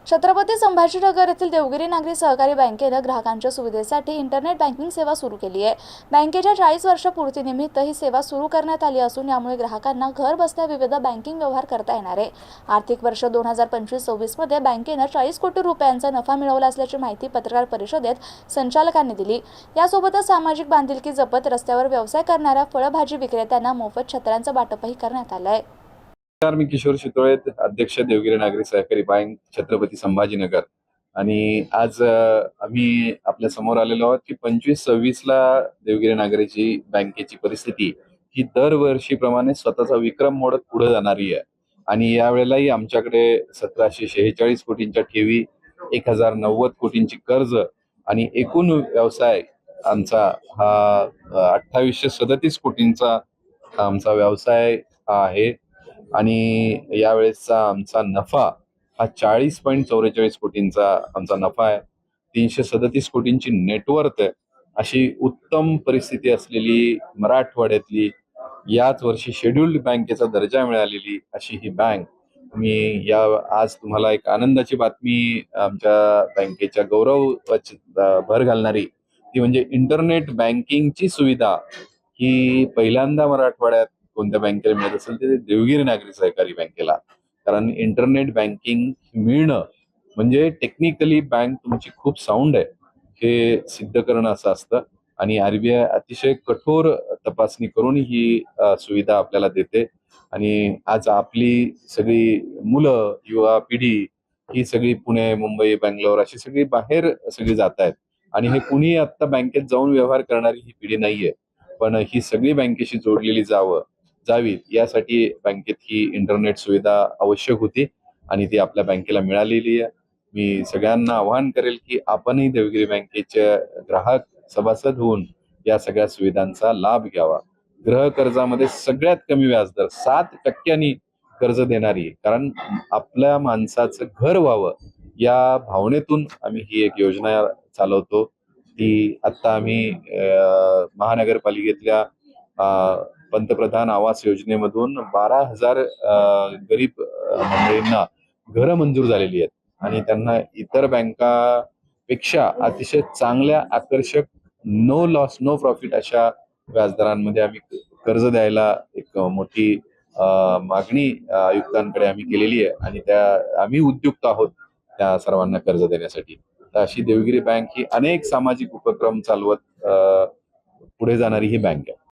छत्रपती संभाजीनगर येथील देवगिरी नागरी सहकारी बँकेने ग्राहकांच्या सुविधेसाठी इंटरनेट बँकिंग सेवा सुरू केली आहे। बँकेच्या 40 वर्षपूर्तीनिमित्त ही सेवा सुरू करण्यात आली असून यामुळे ग्राहकांना घर बसल्या विविध बँकिंग व्यवहार करता येणार आहे। आर्थिक वर्ष 2025-26 मध्ये बँकेने 40 कोटी रुपयांचा नफा मिळवला असल्याची माहिती पत्रकार परिषदेत संचालकांनी दिली। यासोबतच सामाजिक बांधिलकी जपत रस्त्यावर व्यवसाय करणाऱ्या फळभाजी विक्रेत्यांना मोफत छत्र्यांचं वाटपही करण्यात आलं आहे। मी किशोर शितोळे, अध्यक्ष देवगिरी नागरी सहकारी बँक छत्रपती संभाजीनगर। आणि आज आम्ही आपल्या समोर आलेलो आहोत की 25-26 ला देवगिरी नागरीची बँकेची परिस्थिती ही दरवर्षीप्रमाणे स्वतःचा विक्रम मोडत पुढे जाणारी आहे। आणि यावेळेलाही आमच्याकडे 1746 कोटींच्या ठेवी, 1090 कोटींची कर्ज आणि एकूण व्यवसाय आमचा हा 2837 कोटींचा आमचा व्यवसाय आहे। आणि यावेळेसचा आमचा नफा हा 40.44 कोटींचा आमचा नफा आहे। 337 कोटींची नेटवर्थ आहे। अशी उत्तम परिस्थिती असलेली मराठवाड्यातली याच वर्षी शेड्यूल्ड बँकेचा दर्जा मिळालेली अशी ही बँक मी आज तुम्हाला एक आनंदाची बातमी आमच्या बँकेच्या गौरव भर घालणारी ती म्हणजे इंटरनेट बँकिंगची सुविधा ही पहिल्यांदा मराठवाड्यात कोणत्या बँकेला मिळत असेल ते देवगिरी नागरी सहकारी बँकेला। कारण इंटरनेट बँकिंग मिळणं म्हणजे टेक्निकली बँक तुमची खूप साऊंड आहे हे सिद्ध करणं असं असतं। आणि आरबीआय अतिशय कठोर तपासणी करून ही सुविधा आपल्याला देते। आणि आज आपली सगळी मुलं, युवा पिढी ही सगळी पुणे, मुंबई, बेंगलोर अशी सगळी बाहेर सगळी जात आहेत। आणि हे कुणी आता बँकेत जाऊन व्यवहार करणारी ही पिढी नाहीये, पण ही सगळी बँकेशी जोडलेली जावीत यासाठी बँकेत ही इंटरनेट सुविधा आवश्यक होती आणि ती आपल्या बँकेला मिळालेली आहे। मी सगळ्यांना आवाहन करेल की आपणही देवगिरी बँकेचे ग्राहक सभासद होऊन या सगळ्या सुविधांचा लाभ घ्यावा। गृह कर्जामध्ये सगळ्यात कमी व्याजदर 7% कर्ज देणारी, कारण आपल्या माणसाचं घर व्हावं या भावनेतून आम्ही ही एक योजना चालवतो। ती आता आम्ही महानगरपालिकेतल्या पंतप्रधान आवास योजनेमधून 12,000 गरीब मंडळींना घरं मंजूर झालेली आहेत आणि त्यांना इतर बँकापेक्षा अतिशय चांगल्या, आकर्षक, नो लॉस नो प्रॉफिट अशा व्याजदरांमध्ये आम्ही कर्ज द्यायला एक मोठी मागणी आयुक्तांकडे आम्ही केलेली आहे आणि आम्ही उद्युक्त आहोत त्या सर्वांना कर्ज देण्यासाठी। तर अशी देवगिरी बँक ही अनेक सामाजिक उपक्रम चालवत पुढे जाणारी ही बँक आहे।